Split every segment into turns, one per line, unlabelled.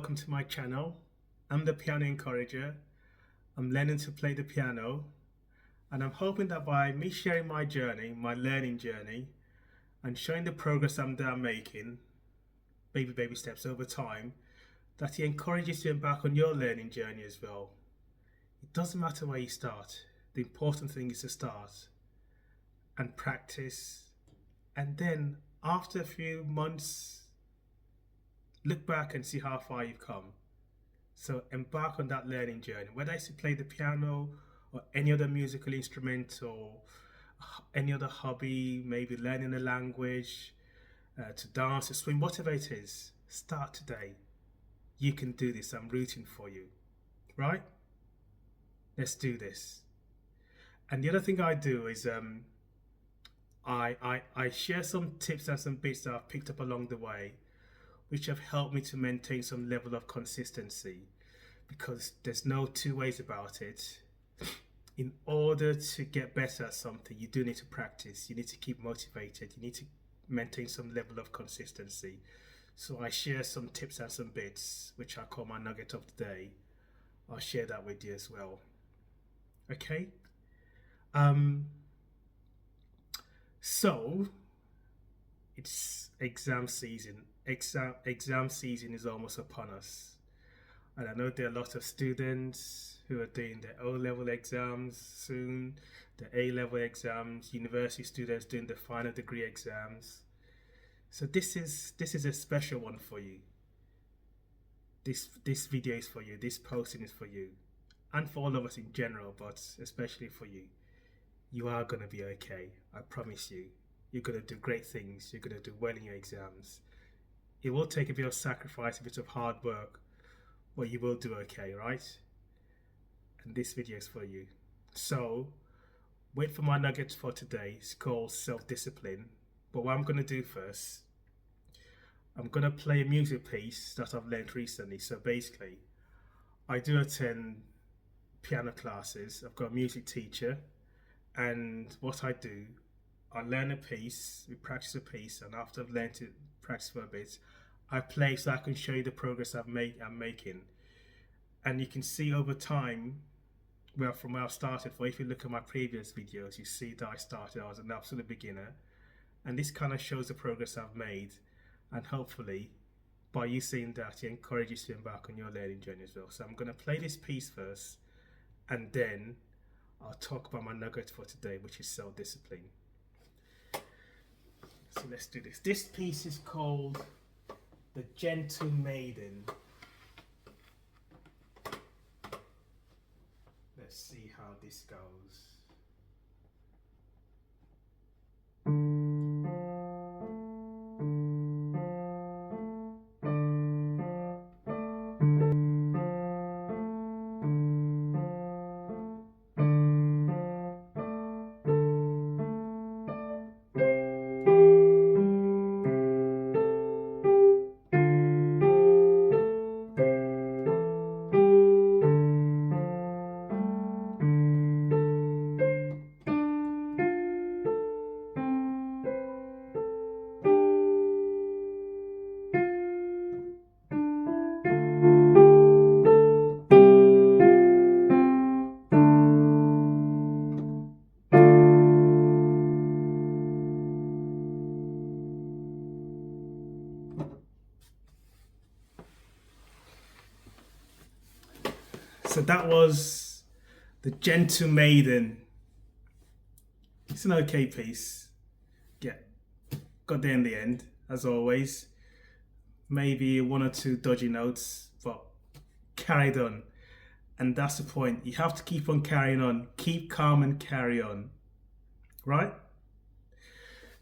welcome to my channel. I'm the Piano Encourager. I'm learning to play the piano, and I'm hoping that by me sharing my journey, my learning journey, and showing the progress I'm making, baby steps over time, that it encourages you to embark on your learning journey as well. It doesn't matter where you start. The important thing is to start and practice, and then after a few months, look back and see how far you've come. So embark on that learning journey, whether it's to play the piano or any other musical instrument or any other hobby, maybe learning a language, to dance, to swim, whatever it is. Start today. You can do this. I'm rooting for you. Right? Let's do this. And the other thing I do is I share some tips and some bits that I've picked up along the way, which have helped me to maintain some level of consistency, because there's no two ways about it. In order to get better at something, you do need to practice. You need to keep motivated. You need to maintain some level of consistency. So I share some tips and some bits, which I call my nugget of the day. I'll share that with you as well. Okay. So it's exam season. Exam season is almost upon us, and I know there are a lot of students who are doing their O-level exams soon, the A-level exams, university students doing the final degree exams. So this is a special one for you. This video is for you. This posting is for you, and for all of us in general, but especially for you. You are gonna be okay. I promise you. You're gonna do great things. You're gonna do well in your exams. It will take a bit of sacrifice, a bit of hard work, but you will do okay, right? And this video is for you. So, wait for my nugget for today. It's called self-discipline. But what I'm going to do first, I'm going to play a music piece that I've learned recently. So basically, I do attend piano classes. I've got a music teacher. And what I do, I learn a piece, we practice a piece, and after I've learned it, practice for a bit, I play so I can show you the progress I'm making. And you can see over time, well, from where I started, for if you look at my previous videos, you see that I was an absolute beginner. And this kind of shows the progress I've made. And hopefully, by you seeing that, it encourages you to embark on your learning journey as well. So I'm going to play this piece first, and then I'll talk about my nugget for today, which is self-discipline. So let's do this. This piece is called The Gentle Maiden. Let's see how this goes. So that was The Gentle Maiden. It's an okay piece. Yeah, got there in the end, as always. Maybe one or two dodgy notes, but carried on. And that's the point. You have to keep on carrying on. Keep calm and carry on. Right?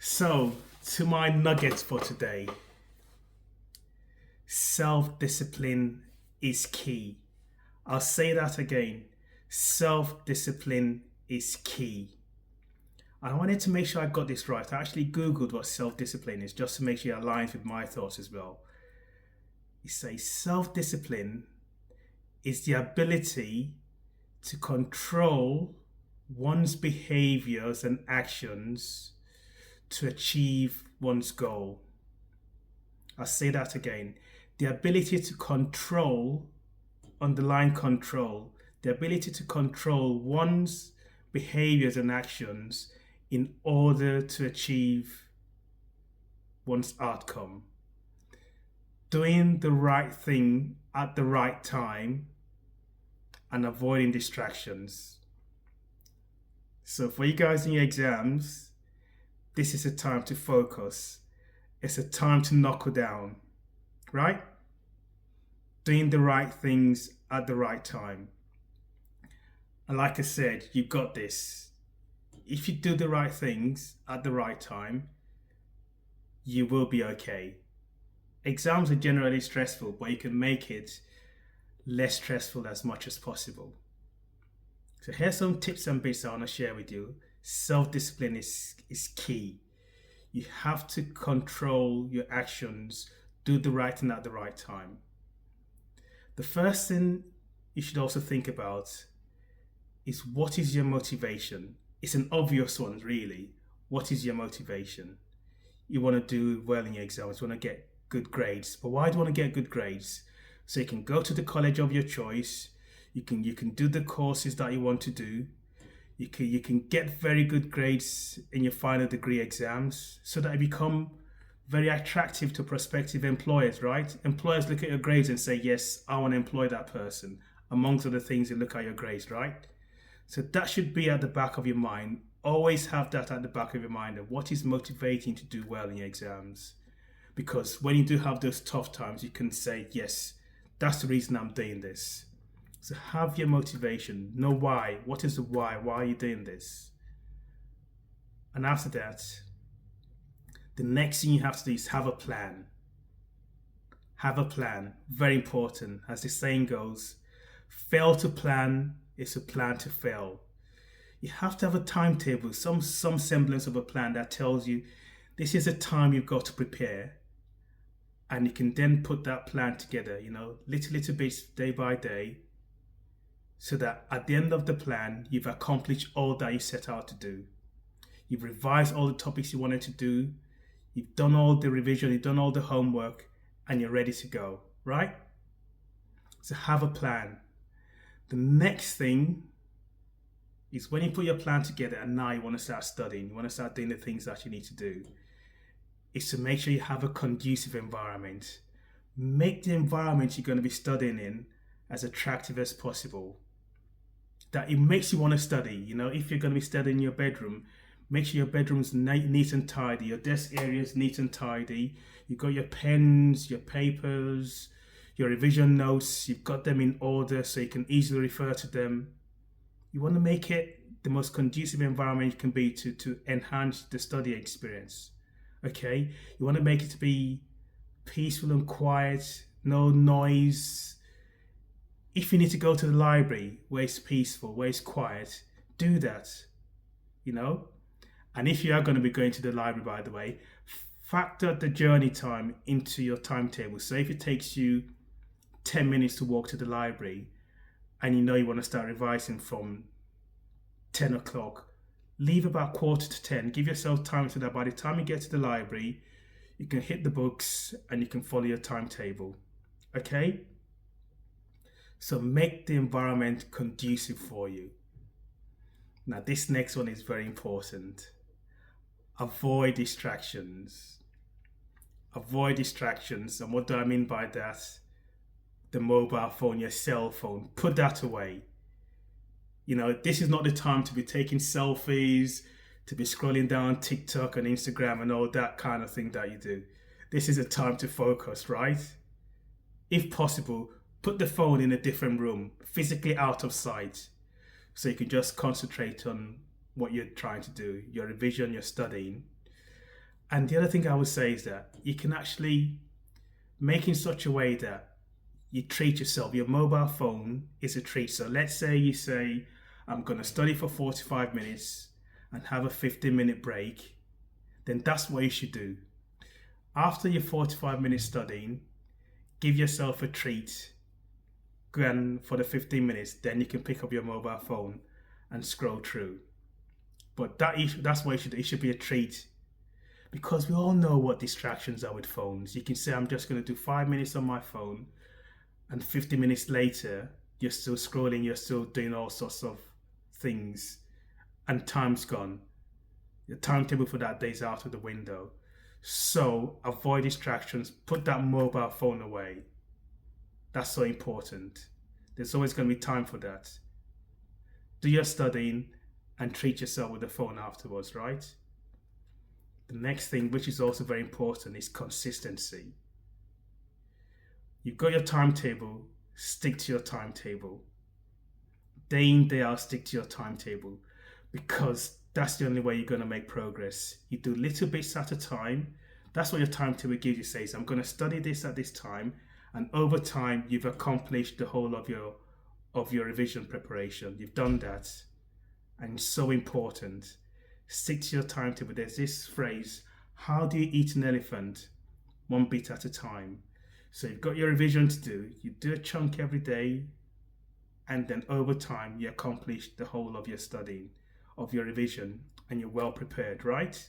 So, to my nuggets for today. Self-discipline is key. I'll say that again. Self-discipline is key. I wanted to make sure I got this right. I actually Googled what self-discipline is, just to make sure it aligns with my thoughts as well. It says self-discipline is the ability to control one's behaviours and actions to achieve one's goal. I'll say that again. the ability to control, underline control, the ability to control one's behaviors and actions in order to achieve one's outcome. Doing the right thing at the right time and avoiding distractions. So for you guys in your exams, this is a time to focus. It's a time to knuckle down, right? Doing the right things at the right time. And like I said, you got this. If you do the right things at the right time, you will be okay. Exams are generally stressful, but you can make it less stressful as much as possible. So here's some tips and bits I want to share with you. Self-discipline is key. You have to control your actions, do the right thing at the right time. The first thing you should also think about is, what is your motivation? It's an obvious one, really. What is your motivation? You want to do well in your exams, you want to get good grades. But why do you want to get good grades? So you can go to the college of your choice, you can do the courses that you want to do, you can get very good grades in your final degree exams so that you become very attractive to prospective employers, right? Employers look at your grades and say, yes, I want to employ that person. Amongst other things, they look at your grades, right? So that should be at the back of your mind. Always have that at the back of your mind of what is motivating to do well in your exams. Because when you do have those tough times, you can say, yes, that's the reason I'm doing this. So have your motivation. Know why. What is the why? Why are you doing this? And after that, the next thing you have to do is have a plan. Have a plan. Very important. As the saying goes, fail to plan is a plan to fail. You have to have a timetable, some semblance of a plan that tells you this is a time you've got to prepare. And you can then put that plan together, little bits day by day, so that at the end of the plan, you've accomplished all that you set out to do. You've revised all the topics you wanted to do. You've done all the revision, you've done all the homework, and you're ready to go, right? So have a plan. The next thing is, when you put your plan together and now you want to start studying, you want to start doing the things that you need to do, is to make sure you have a conducive environment. Make the environment you're going to be studying in as attractive as possible. That it makes you want to study. If you're going to be studying in your bedroom, make sure your bedroom's neat and tidy, your desk area is neat and tidy. You've got your pens, your papers, your revision notes, you've got them in order so you can easily refer to them. You want to make it the most conducive environment you can be to enhance the study experience. Okay? You want to make it to be peaceful and quiet, no noise. If you need to go to the library where it's peaceful, where it's quiet, do that. And if you are going to be going to the library, by the way, factor the journey time into your timetable. So if it takes you 10 minutes to walk to the library and you want to start revising from 10 o'clock, leave about 9:45. Give yourself time so that by the time you get to the library, you can hit the books and you can follow your timetable. Okay? So make the environment conducive for you. Now, this next one is very important. Avoid distractions. Avoid distractions. And what do I mean by that? The mobile phone, your cell phone. Put that away. This is not the time to be taking selfies, to be scrolling down TikTok and Instagram and all that kind of thing that you do. This is a time to focus, right? If possible, put the phone in a different room, physically out of sight, so you can just concentrate on what you're trying to do, your revision, your studying. And the other thing I would say is that you can actually make in such a way that you treat yourself. Your mobile phone is a treat. So let's say you say, I'm going to study for 45 minutes and have a 15-minute break. Then that's what you should do. After your 45 minutes studying, give yourself a treat. And for the 15 minutes, then you can pick up your mobile phone and scroll through. But that's what it should be a treat. Because we all know what distractions are with phones. You can say, I'm just going to do 5 minutes on my phone, and 50 minutes later, you're still scrolling, you're still doing all sorts of things, and time's gone. Your timetable for that day is out of the window. So avoid distractions, put that mobile phone away. That's so important. There's always going to be time for that. Do your studying and treat yourself with the phone afterwards, right? The next thing, which is also very important, is consistency. You've got your timetable, stick to your timetable. Day in, day out, stick to your timetable, because that's the only way you're going to make progress. You do little bits at a time. That's what your timetable gives you. Says, I'm going to study this at this time, and over time, you've accomplished the whole of your revision preparation. You've done that, and it's so important. Stick to your timetable. There's this phrase: how do you eat an elephant? One bit at a time. So you've got your revision to do. You do a chunk every day, and then over time, you accomplish the whole of your studying, of your revision, and you're well prepared, right?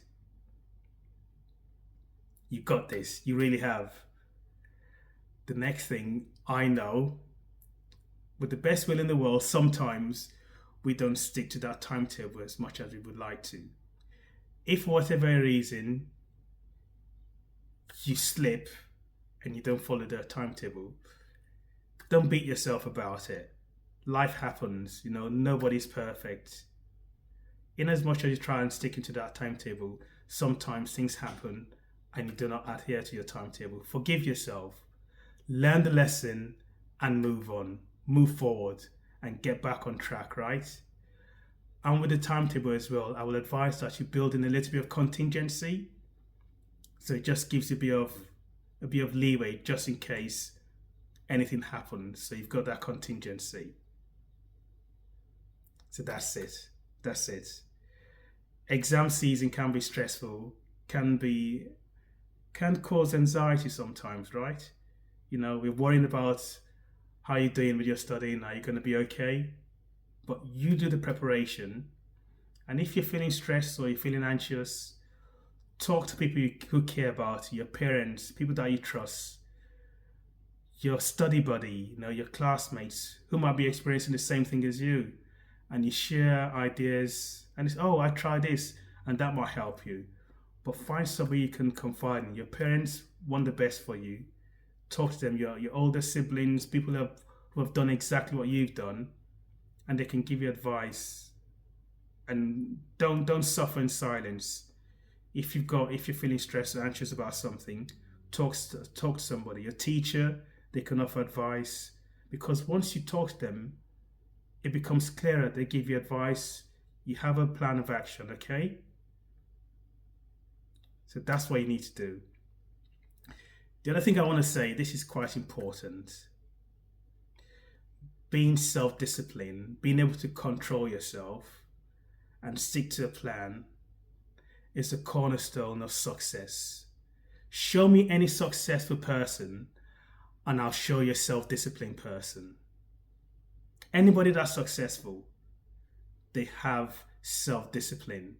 You got this. You really have. The next thing, I know, with the best will in the world, sometimes we don't stick to that timetable as much as we would like to. If for whatever reason you slip and you don't follow the timetable, don't beat yourself about it. Life happens, nobody's perfect. In as much as you try and stick into that timetable, sometimes things happen and you do not adhere to your timetable. Forgive yourself, learn the lesson, and move on, move forward, and get back on track, right? And with the timetable as well, I will advise that you build in a little bit of contingency. So it just gives you a bit of leeway just in case anything happens. So you've got that contingency. So that's it. That's it. Exam season can be stressful, can cause anxiety sometimes, right? We're worrying about how you're doing with your studying. Are you going to be okay? But you do the preparation. And if you're feeling stressed or you're feeling anxious, talk to people who care about you, your parents, people that you trust, your study buddy, your classmates who might be experiencing the same thing as you. And you share ideas and it's, I tried this, and that might help you. But find somebody you can confide in. Your parents want the best for you. Talk to them, your older siblings, people who have done exactly what you've done, and they can give you advice. And don't suffer in silence. If you're feeling stressed or anxious about something, talk to somebody. Your teacher, they can offer advice, because once you talk to them, it becomes clearer. They give you advice. You have a plan of action, okay? So that's what you need to do. The other thing I want to say, this is quite important. Being self-disciplined, being able to control yourself and stick to a plan is the cornerstone of success. Show me any successful person and I'll show you a self-disciplined person. Anybody that's successful, they have self-discipline.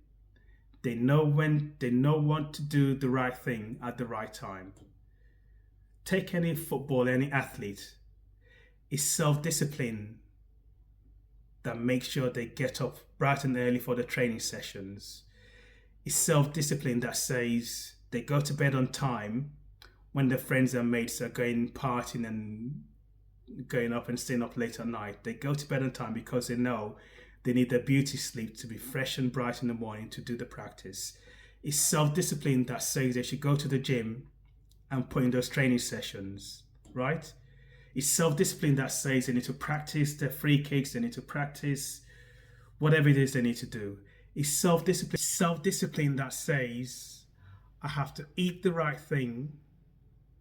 They know when to do the right thing at the right time. Take any football, any athlete. It's self-discipline that makes sure they get up bright and early for the training sessions. It's self-discipline that says they go to bed on time when their friends and mates are going partying and going up and staying up late at night. They go to bed on time because they know they need their beauty sleep to be fresh and bright in the morning to do the practice. It's self-discipline that says they should go to the gym and put in those training sessions, right? It's self-discipline that says they need to practice their free kicks, they need to practice whatever it is they need to do. It's self-discipline that says I have to eat the right thing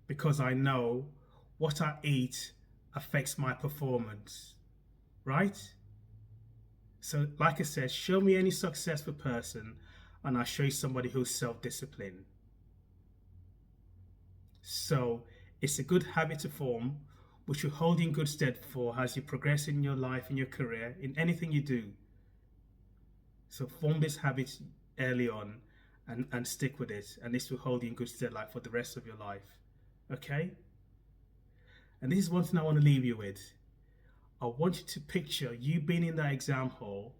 because I know what I eat affects my performance, right? So like I said, show me any successful person and I'll show you somebody who's self-disciplined. So it's a good habit to form, which will hold you in good stead for as you progress in your life, in your career, in anything you do. So form this habit early on and stick with it. And this will hold you in good stead like for the rest of your life. Okay? And this is one thing I want to leave you with. I want you to picture you being in that exam hall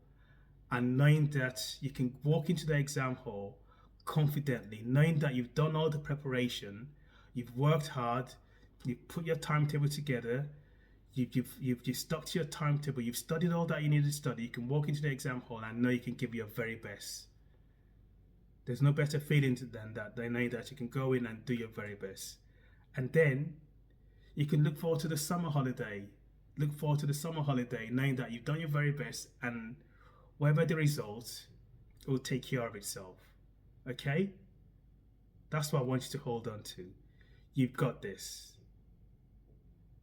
and knowing that you can walk into the exam hall confidently, knowing that you've done all the preparation, you've worked hard, you've put your timetable together, you've stuck to your timetable, you've studied all that you need to study. You can walk into the exam hall and know you can give your very best. There's no better feeling than that, than knowing that you can go in and do your very best. And then you can look forward to the summer holiday. Look forward to the summer holiday, knowing that you've done your very best, and whatever the result, it will take care of itself. Okay? That's what I want you to hold on to. You've got this.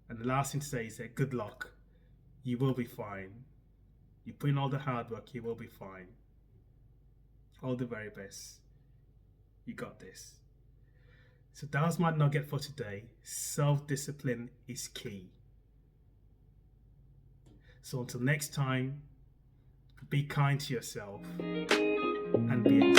And the last thing to say is that good luck. You will be fine. You put in all the hard work, you will be fine. All the very best. You got this. So that was my nugget for today. Self-discipline is key. So until next time, be kind to yourself and be